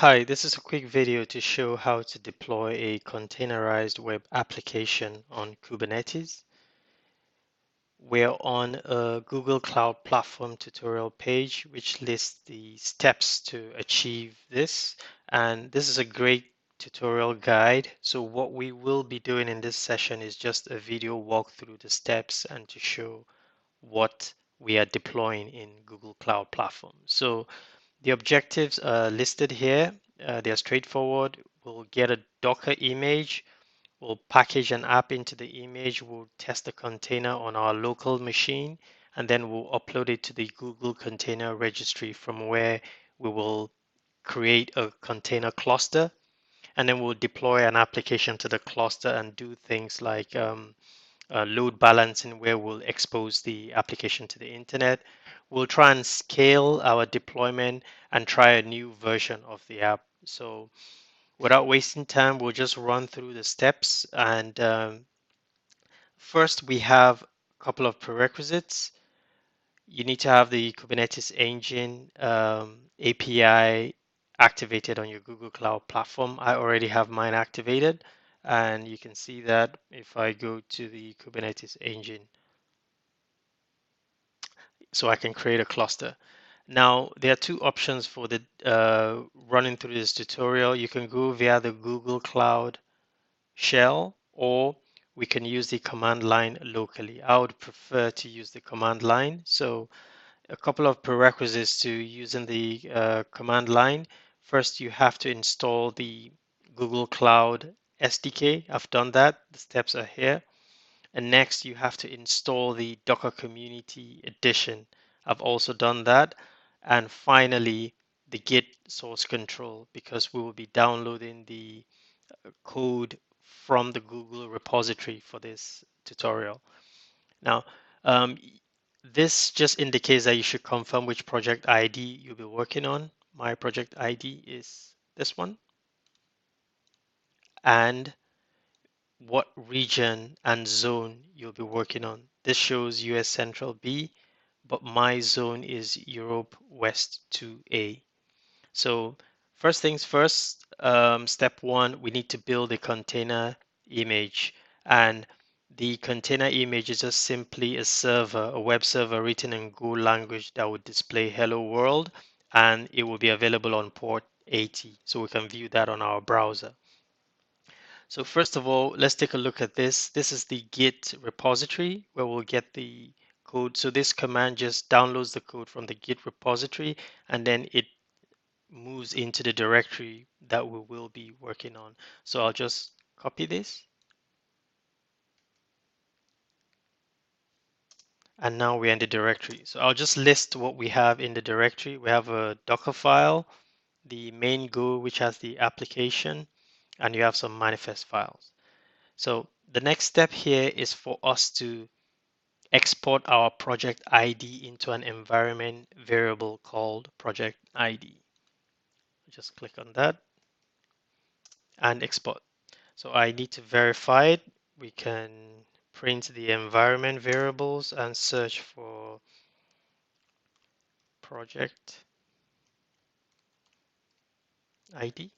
Hi, this is a quick video to show how to deploy a containerized web application on Kubernetes. We're on a Google Cloud Platform tutorial page, which lists the steps to achieve this. And this is a great tutorial guide. So what we will be doing in this session is just a video walk through the steps and to show what we are deploying in Google Cloud Platform. So the objectives are listed here. They are straightforward. We'll get a Docker image. We'll package an app into the image. We'll test the container on our local machine, and then we'll upload it to the Google Container Registry from where we will create a container cluster, and then we'll deploy an application to the cluster and do things like load balancing where we'll expose the application to the internet. We'll try and scale our deployment and try a new version of the app. So without wasting time, we'll just run through the steps. And first, we have a couple of prerequisites. You need to have the Kubernetes engine API activated on your Google Cloud Platform. I already have mine activated, and you can see that if I go to the Kubernetes engine, so I can create a cluster. Now, there are two options for the running through this tutorial. You can go via the Google Cloud shell, or we can use the command line locally. I would prefer to use the command line. So a couple of prerequisites to using the command line. First, you have to install the Google Cloud SDK. I've done that. The steps are here. And next, you have to install the Docker Community Edition. I've also done that. And finally, the Git source control, because we will be downloading the code from the Google repository for this tutorial. Now, um, this just indicates that you should confirm which project ID you'll be working on. My project ID is this one. And what region and zone you'll be working on. This shows US Central B, but my zone is Europe West 2A. So first things first, step one, we need to build a container image. And the container image is just simply a server, a web server written in Go language that would display hello world, and it will be available on port 80. So we can view that on our browser. So first of all, let's take a look at this. This is the Git repository where we'll get the code. So this command just downloads the code from the Git repository, and then it moves into the directory that we will be working on. So I'll just copy this. And now we're in the directory. So I'll just list what we have in the directory. We have a Docker file, the main Go, which has the application, and you have some manifest files. So the next step here is for us to export our project ID into an environment variable called project ID. Just click on that and export. So I need to verify it. We can print the environment variables and search for project ID.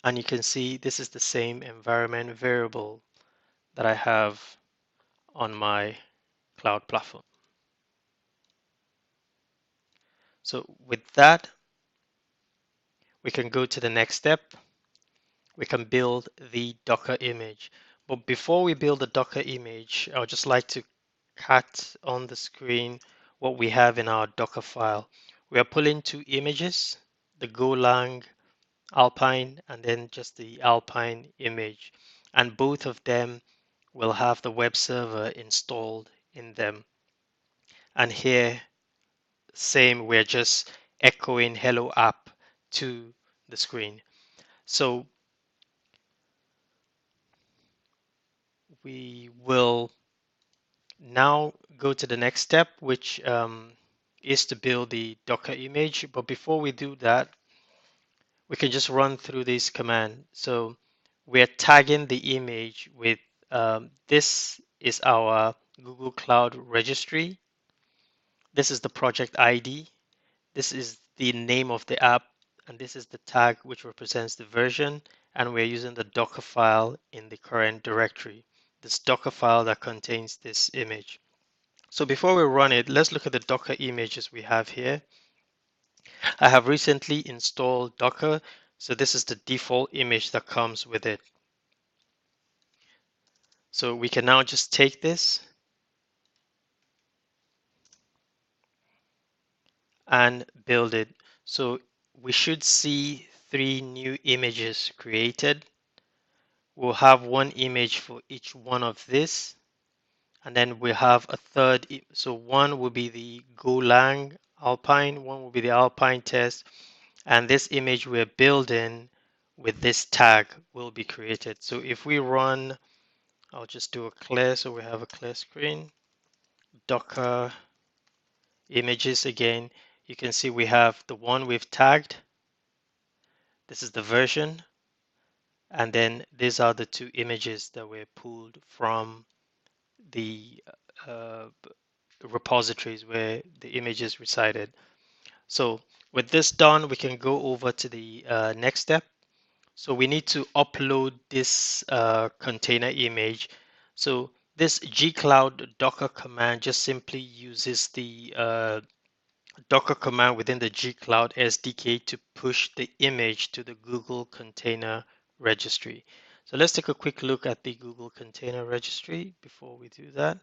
And you can see this is the same environment variable that I have on my cloud platform. So with that, we can go to the next step. We can build the Docker image. But before we build the Docker image, I would just like to cut on the screen what we have in our Docker file. We are pulling two images, the Golang Alpine and then just the Alpine image. And both of them will have the web server installed in them. And here, same, we're just echoing hello app to the screen. So we will now go to the next step, which is to build the Docker image. But before we do that, we can just run through this command. So we're tagging the image with this is our Google Cloud registry. This is the project ID. This is the name of the app. and this is the tag which represents the version, and we're using the Docker file in the current directory, this Docker file that contains this image. So before we run it, let's look at the Docker images we have here. I have recently installed Docker, so this is the default image that comes with it. So we can now just take this and build it. So we should see 3 new images created. We'll have one image for each one of this, and then we'll have a third. So one will be the Golang Alpine, one will be the Alpine test, and this image we're building with this tag will be created. So if we run, I'll just do a clear so we have a clear screen. Docker images again, you can see we have the one we've tagged. This is the version. And then these are the 2 images that were pulled from the uh, repositories where the images resided. So with this done, we can go over to the next step. So we need to upload this container image. So this gcloud docker command just simply uses the Docker command within the gcloud SDK to push the image to the Google Container Registry. So let's take a quick look at the Google Container Registry before we do that.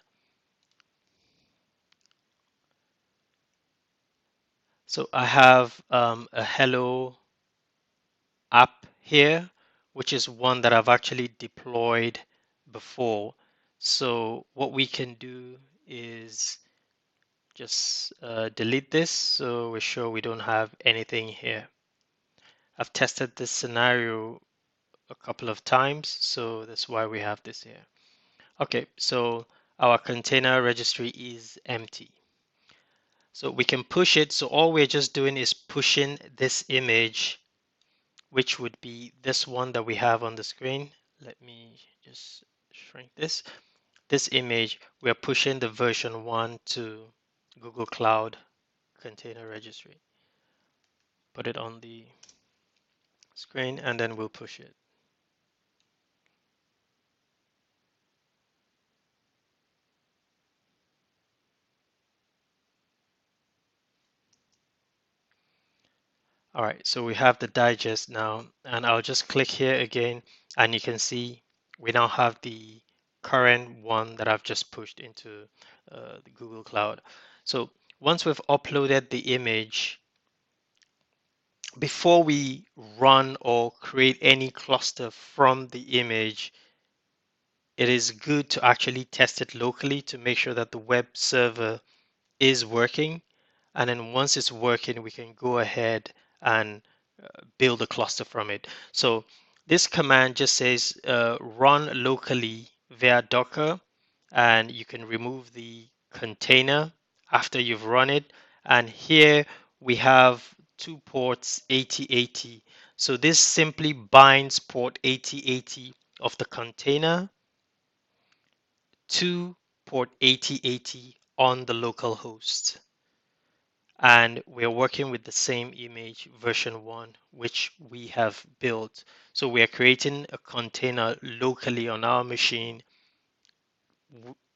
So I have a hello app here, which is one that I've actually deployed before. So what we can do is just delete this so we're sure we don't have anything here. I've tested this scenario a couple of times, so that's why we have this here. Okay, so our container registry is empty. So we can push it. So all we're just doing is pushing this image, which would be this one that we have on the screen. Let me just shrink this. This image, we're pushing the version 1 to Google Cloud Container Registry. Put it on the screen and then we'll push it. All right, so we have the digest now, and I'll just click here again, and you can see we now have the current one that I've just pushed into the Google Cloud. So once we've uploaded the image, before we run or create any cluster from the image, it is good to actually test it locally to make sure that the web server is working. And then once it's working, we can go ahead and build a cluster from it. So this command just says run locally via Docker, and you can remove the container after you've run it. And here we have 2 ports 8080. So this simply binds port 8080 of the container to port 8080 on the local host. And we're working with the same image version 1 which we have built. So we are creating a container locally on our machine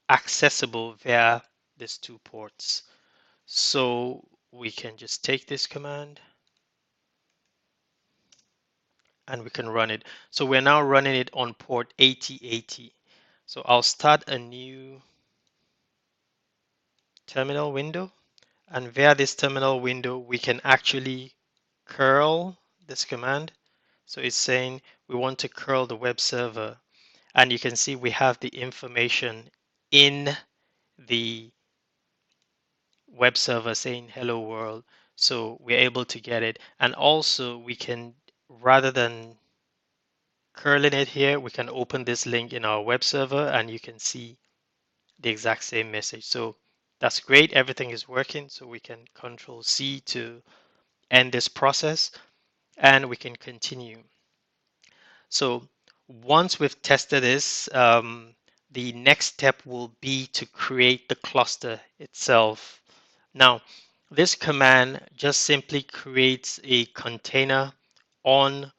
accessible via these 2 ports. So we can just take this command and we can run it. So we're now running it on port 8080. So I'll start a new terminal window, and via this terminal window we can actually curl this command. So it's saying we want to curl the web server, and you can see we have the information in the web server saying hello world. So we're able to get it. And also we can, rather than curling it here, we can open this link in our web server and you can see the exact same message. So that's great. Everything is working. So we can Control C to end this process and we can continue. So once we've tested this, the next step will be to create the cluster itself. Now, This command just simply creates a container on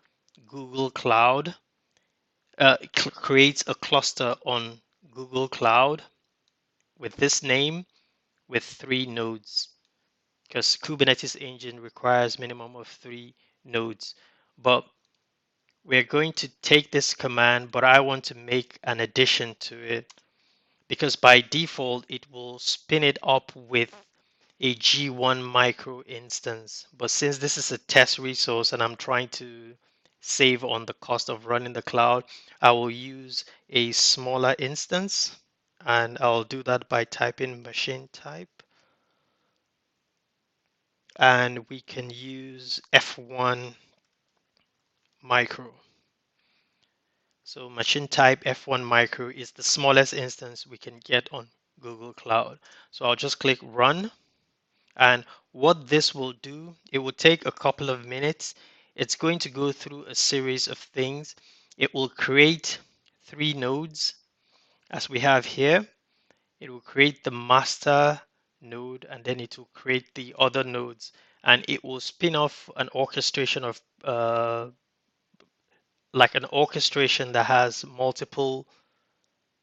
Google Cloud, creates a cluster on Google Cloud with this name with 3 nodes, because Kubernetes engine requires minimum of 3 nodes. But we're going to take this command, but I want to make an addition to it, because by default it will spin it up with a G1 micro instance. But since this is a test resource and I'm trying to save on the cost of running the cloud, I will use a smaller instance, and I'll do that by typing machine type, and we can use F1 micro. So machine type F1 micro is the smallest instance we can get on Google Cloud. So I'll just click run. And what this will do, it will take a couple of minutes. It's going to go through a series of things. It will create 3 nodes as we have here. It will create the master node, and then it will create the other nodes. And it will spin off an orchestration of like an orchestration that has multiple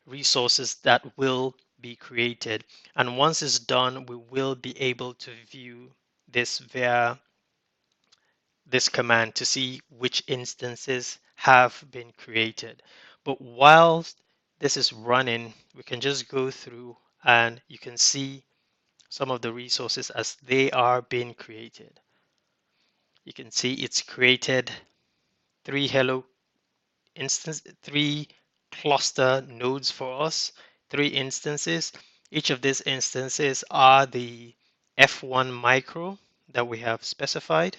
resources that will be created. And once it's done, we will be able to view this via this command to see which instances have been created. But whilst this is running, we can just go through and you can see some of the resources as they are being created. You can see it's created 3 cluster nodes for us, 3 instances. Each of these instances are the F1 micro that we have specified.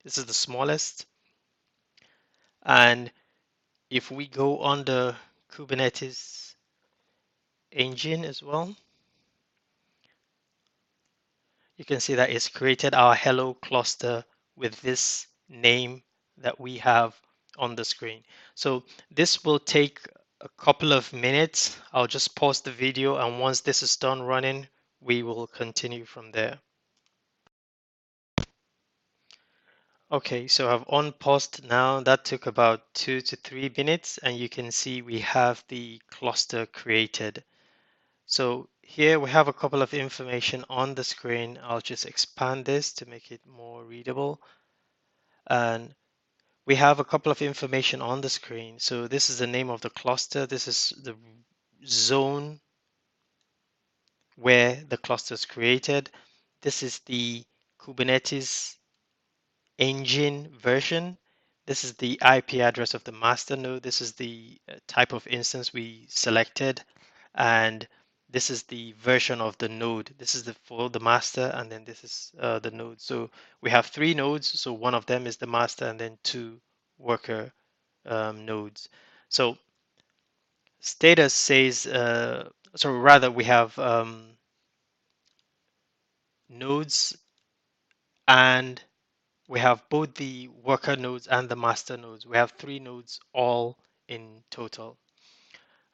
This is the smallest. And if we go on the Kubernetes engine as well, you can see that it's created our hello cluster with this name that we have on the screen. So this will take a couple of minutes. I'll just pause the video, and once this is done running, we will continue from there. Okay, so I've unpaused now. That took about 2 to 3 minutes, and you can see we have the cluster created. So here we have a couple of information on the screen. I'll just expand this to make it more readable. And we have a couple of information on the screen. So this is the name of the cluster. This is the zone where the cluster is created. This is the Kubernetes engine version. This is the IP address of the master node. This is the type of instance we selected. And this is the version of the node. This is for the master, and then this is the node. So we have 3 nodes. So one of them is the master, and then 2 worker nodes. So status says, so rather we have nodes, and we have both the worker nodes and the master nodes. We have 3 nodes all in total.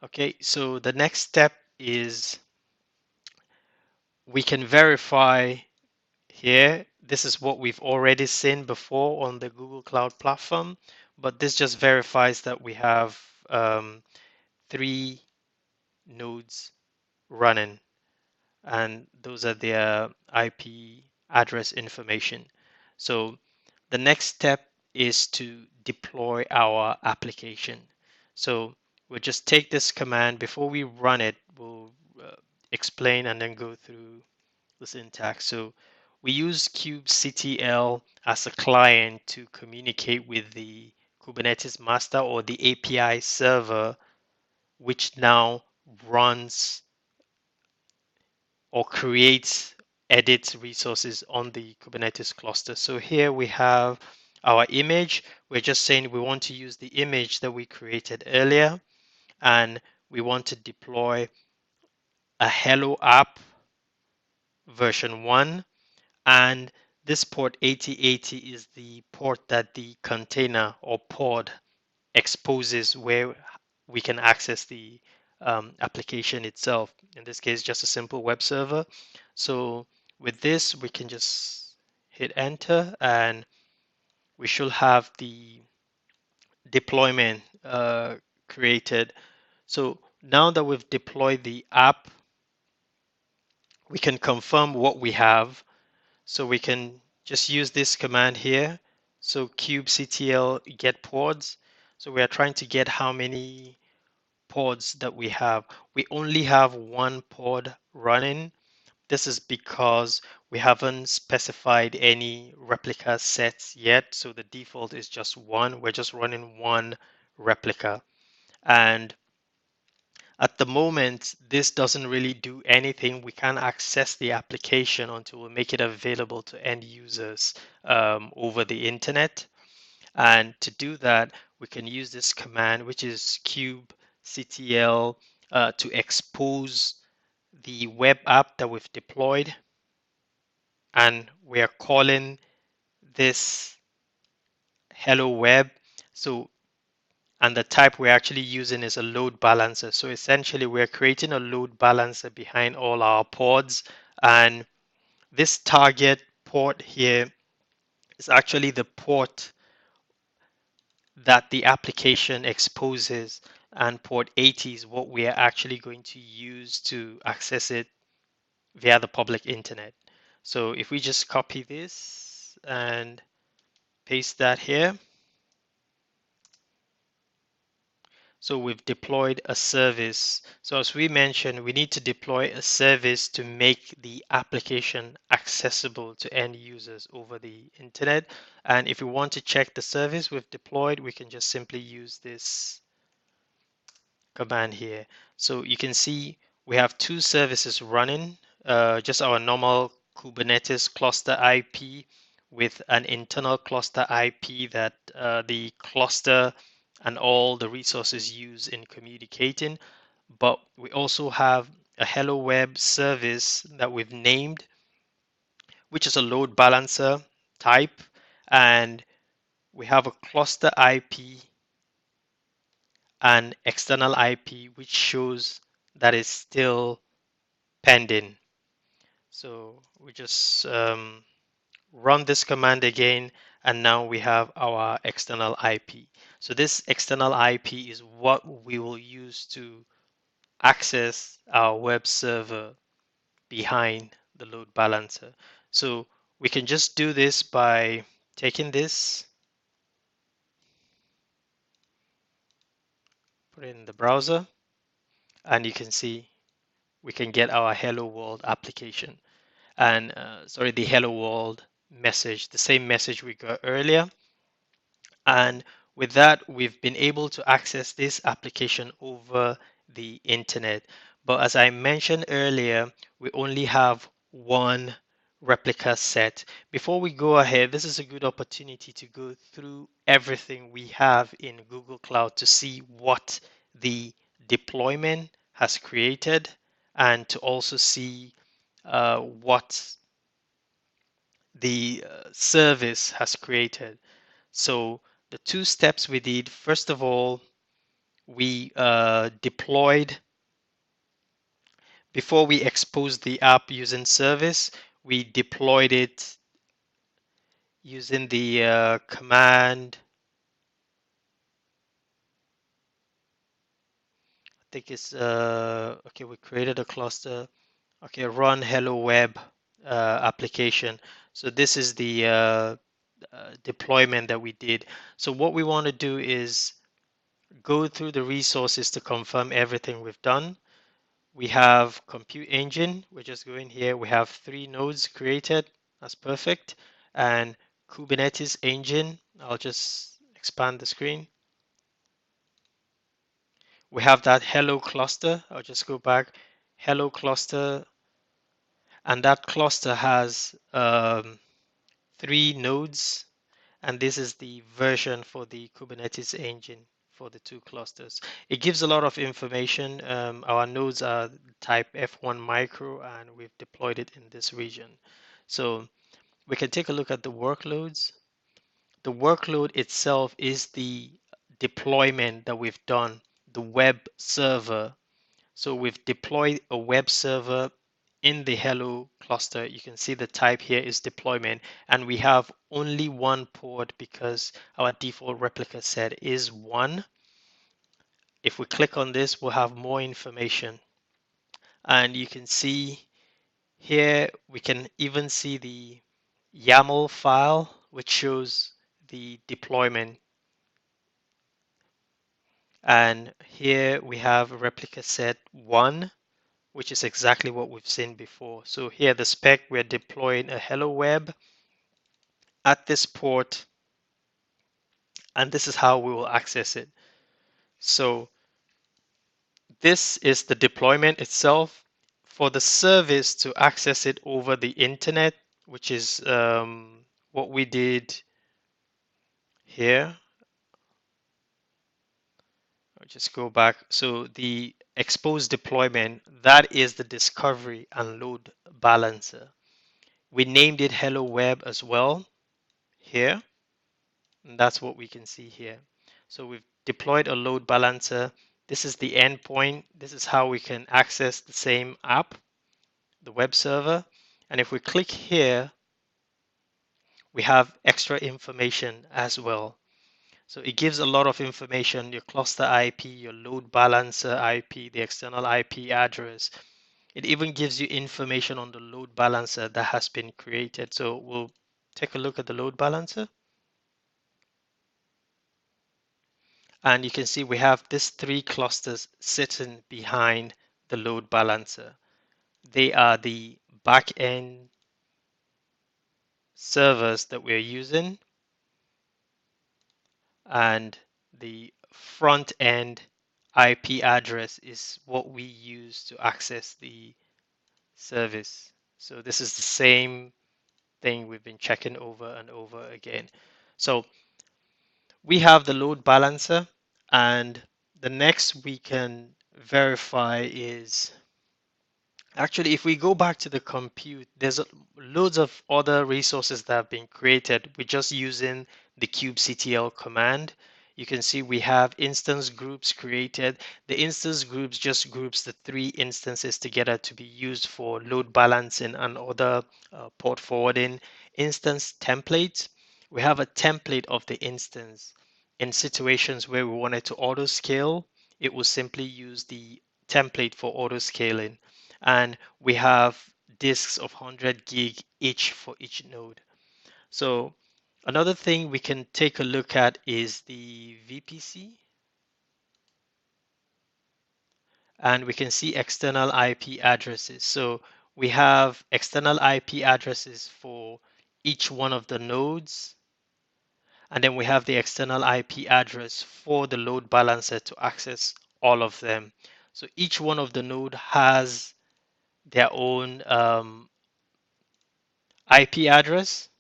Okay, so the next step is we can verify here. This is what we've already seen before on the Google Cloud Platform, but this just verifies that we have 3 nodes running, and those are their IP address information. So the next step is to deploy our application. So we'll just take this command. Before we run it, we'll explain and then go through the syntax. So we use kubectl as a client to communicate with the Kubernetes master or the API server, which now runs or creates, edits resources on the Kubernetes cluster. So here we have our image. We're just saying we want to use the image that we created earlier, and we want to deploy a Hello app version 1. And this port 8080 is the port that the container or pod exposes, where we can access the application itself. In this case, just a simple web server. So With this, we can just hit enter and we should have the deployment created. So now that we've deployed the app, we can confirm what we have. So we can just use this command here. So kubectl get pods. So we are trying to get how many pods that we have. We only have one pod running. This is because we haven't specified any replica sets yet. So the default is just one. We're just running one replica. And at the moment, this doesn't really do anything. We can't access the application until we make it available to end users over the internet. And to do that, we can use this command, which is kubectl to expose the web app that we've deployed. And we are calling this hello web. So and the type we're actually using is a load balancer. So essentially we're creating a load balancer behind all our pods, and this target port here is actually the port that the application exposes, and port 80 is what we are actually going to use to access it via the public internet. So if we just copy this and paste that here. So we've deployed a service. So as we mentioned, we need to deploy a service to make the application accessible to end users over the internet. And if we want to check the service we've deployed, we can just simply use this command here. So you can see we have two services running, just our normal Kubernetes cluster IP with an internal cluster IP that the cluster and all the resources use in communicating. But we also have a Hello Web service that we've named, which is a load balancer type, and we have a cluster IP and external IP, which shows that is still pending. So we just run this command again, and now we have our external IP. So this external IP is what we will use to access our web server behind the load balancer. So we can just do this by taking this, put it in the browser, and you can see we can get our Hello World application. And sorry, the hello world message, the same message we got earlier. And with that, we've been able to access this application over the internet. But as I mentioned earlier, we only have one replica set. Before we go ahead, this is a good opportunity to go through everything we have in Google Cloud to see what the deployment has created, and to also see what the service has created. So the two steps we did, first of all, we deployed, before we exposed the app using service, we deployed it using the command, I think it's, okay, we created a cluster. Okay, run hello web application. So this is the deployment that we did. So what we want to do is go through the resources to confirm everything we've done. We have compute engine. We're just going here. We have 3 nodes created. That's perfect. And Kubernetes engine. I'll just expand the screen. We have that hello cluster. I'll just go back. Hello cluster. And that cluster has 3 nodes, and this is the version for the Kubernetes engine for the 2 clusters. It gives a lot of information. Our nodes are type F1 micro, and we've deployed it in this region. So we can take a look at the workloads. The workload itself is the deployment that we've done, the web server. So we've deployed a web server in the hello cluster, you can see the type here is deployment, and we have only one port because our default replica set is 1. If we click on this, we'll have more information. And you can see here, we can even see the YAML file, which shows the deployment. And here we have replica set 1, which is exactly what we've seen before. So here the spec, we're deploying a hello web at this port, and this is how we will access it. So this is the deployment itself. For the service to access it over the internet, which is what we did here. I'll just go back. So the expose deployment, that is the discovery and load balancer. We named it Hello Web as well here. And that's what we can see here. So we've deployed a load balancer. This is the endpoint. This is how we can access the same app, the web server. And if we click here, we have extra information as well. So it gives a lot of information, your cluster IP, your load balancer IP, the external IP address. It even gives you information on the load balancer that has been created. So we'll take a look at the load balancer. And you can see we have these 3 clusters sitting behind the load balancer. They are the back-end servers that we're using, and the front-end IP address is what we use to access the service. So this is the same thing we've been checking over and over again. So we have the load balancer, and the next we can verify is actually, if we go back to the compute, there's loads of other resources that have been created with just using the kubectl command. You can see we have instance groups created. The instance groups just groups the 3 instances together to be used for load balancing and other port forwarding. Instance templates. We have a template of the instance. In situations where we wanted to auto scale, it will simply use the template for auto scaling, and we have disks of 100 gig each for each node. So another thing we can take a look at is the VPC, and we can see external IP addresses. So we have external IP addresses for each one of the nodes, and then we have the external IP address for the load balancer to access all of them. So each one of the node has their own IP address.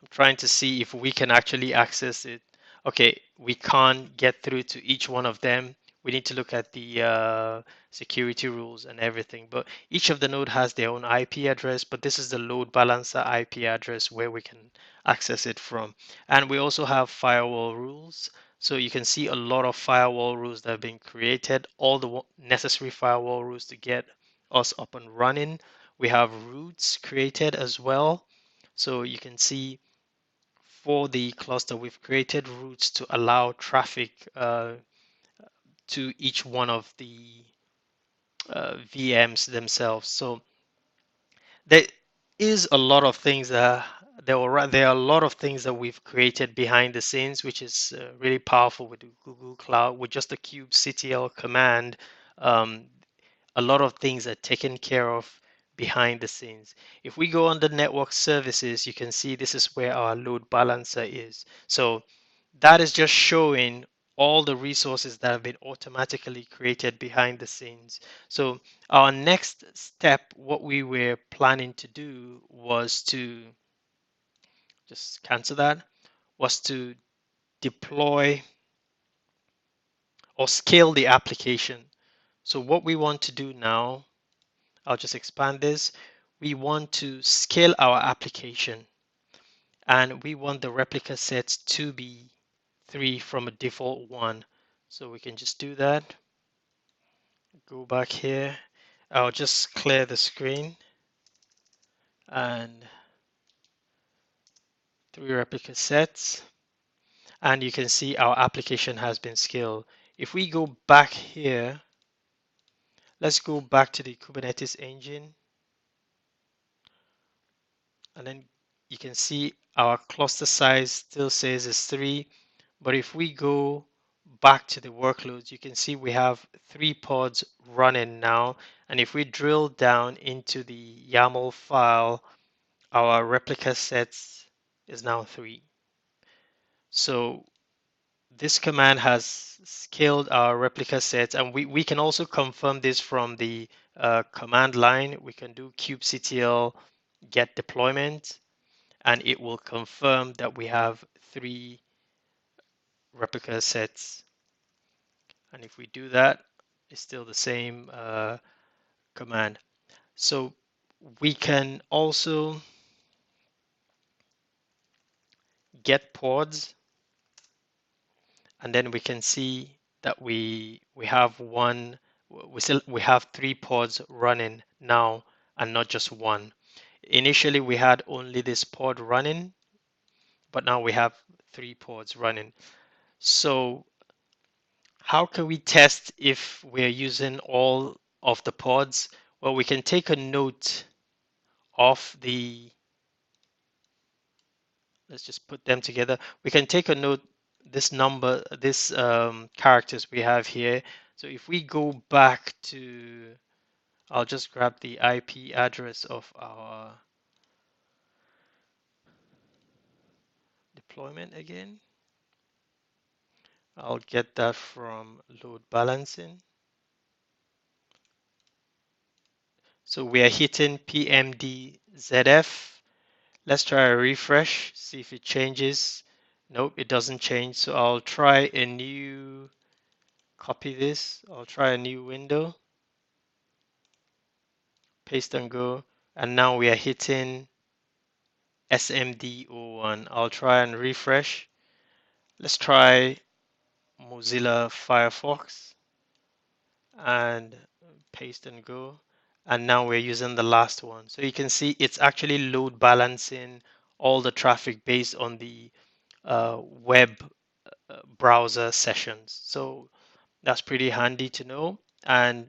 I'm trying to see if we can actually access it. Okay, we can't get through to each one of them. We need to look at the security rules and everything. But each of the node has their own IP address, but this is the load balancer IP address where we can access it from. And we also have firewall rules. So you can see a lot of firewall rules that have been created, all the necessary firewall rules to get us up and running. We have routes created as well. So you can see for the cluster, we've created routes to allow traffic to each one of the VMs themselves. So there is a lot of things that there are a lot of things that we've created behind the scenes, which is really powerful with the Google Cloud. With just the kubectl command, um, a lot of things are taken care of behind the scenes. If we go under network services, you can see this is where our load balancer is. So that is just showing all the resources that have been automatically created behind the scenes. So our next step, what we were planning to do was to just cancel that, was to deploy or scale the application. So what we want to do now, I'll just expand this. We want to scale our application, and we want the replica sets to be 3 from a default 1. So we can just do that. Go back here, I'll just clear the screen and 3 replica sets, and you can see our application has been scaled. If we go back here, let's go back to the Kubernetes engine, and then you can see our cluster size still says it's 3, but if we go back to the workloads, you can see we have 3 pods running now, and if we drill down into the YAML file, our replica sets is now 3. So this command has scaled our replica sets, and we can also confirm this from the command line. We can do kubectl get deployment, and it will confirm that we have 3 replica sets. And if we do that, it's still the same command. So we can also get pods, and then we can see that we have we have 3 pods running now and not just one. Initially we had only this pod running, but now we have 3 pods running. So how can we test if we're using all of the pods? Well, we can take a note of let's just put them together. We can take a note this number, this characters we have here. So if we go back to, I'll just grab the IP address of our deployment again. I'll get that from load balancing. So we are hitting PMD-ZF. Let's try a refresh, see if it changes. Nope, it doesn't change. So I'll try a new, copy this. I'll try a new window, paste and go. And now we are hitting SMD01. I'll try and refresh. Let's try Mozilla Firefox and paste and go. And now we're using the last one. So you can see it's actually load balancing all the traffic based on the web browser sessions. So that's pretty handy to know. And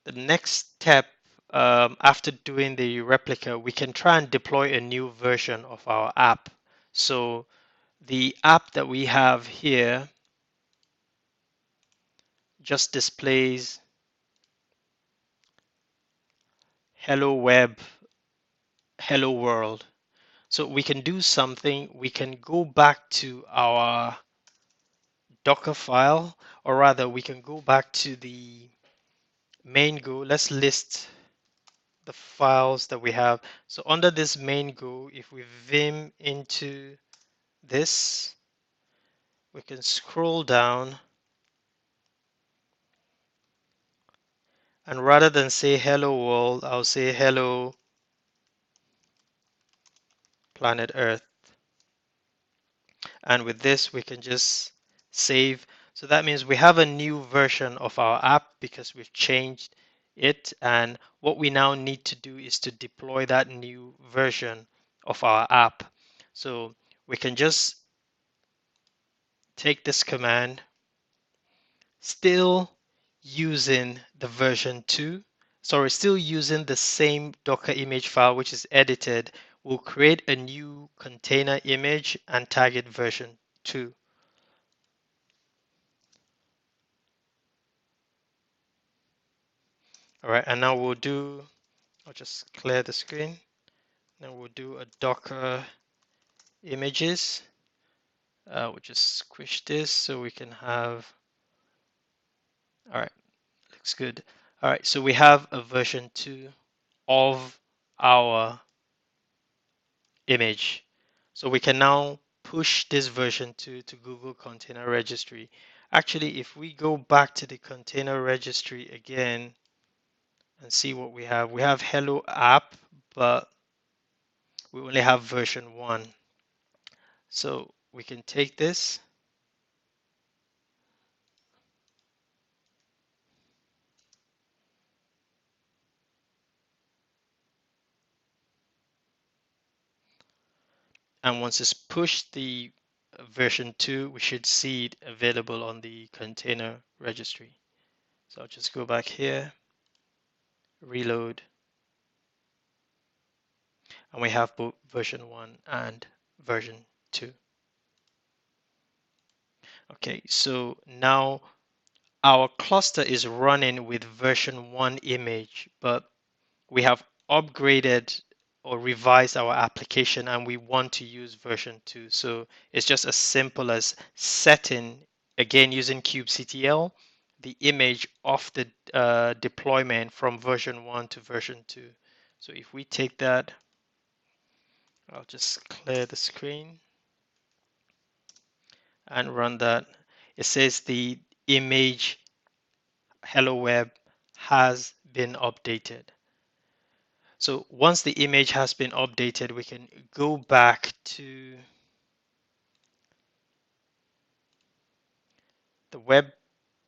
the next step, after doing the replica, we can try and deploy a new version of our app. So the app that we have here just displays hello web, hello world. So we can do something. We can go back to our Docker file, or rather we can go back to the main go. Let's list the files that we have. So under this main go, if we vim into this, we can scroll down, and rather than say hello world, I'll say hello planet Earth. And with this, we can just save. So that means we have a new version of our app because we've changed it. And what we now need to do is to deploy that new version of our app. So we can just take this command, still using the version 2. Sorry, still using the same Docker image file, which is edited. We'll create a new container image and tag it version 2. All right, and now I'll just clear the screen. Now we'll do a Docker images. We'll just squish this so we can have, all right, looks good. All right, so we have a version 2 of our image. So we can now push this version 2 to Google Container Registry. Actually, if we go back to the container registry again and see what we have hello app, but we only have version 1. So we can take this And once it's pushed the version 2, we should see it available on the container registry. So I'll just go back here, reload, and we have both version 1 and version 2. Okay, so now our cluster is running with version 1 image, but we have upgraded or revised our application and we want to use version 2. So it's just as simple as setting, again using kubectl, the image of the deployment from version 1 to version 2. So if we take that, I'll just clear the screen and run that. It says the image hello web has been updated. So once the image has been updated, we can go back to the web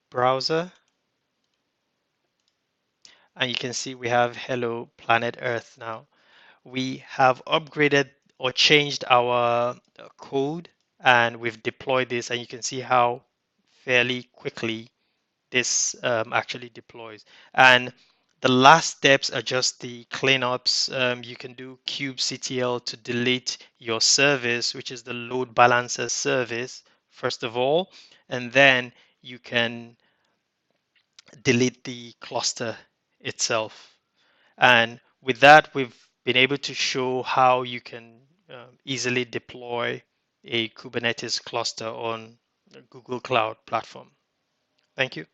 browser and you can see we have hello planet Earth now. We have upgraded or changed our code and we've deployed this and you can see how fairly quickly this actually deploys. And the last steps are just the cleanups. You can do kubectl to delete your service, which is the load balancer service, first of all, and then you can delete the cluster itself. And with that, we've been able to show how you can easily deploy a Kubernetes cluster on a Google Cloud platform. Thank you.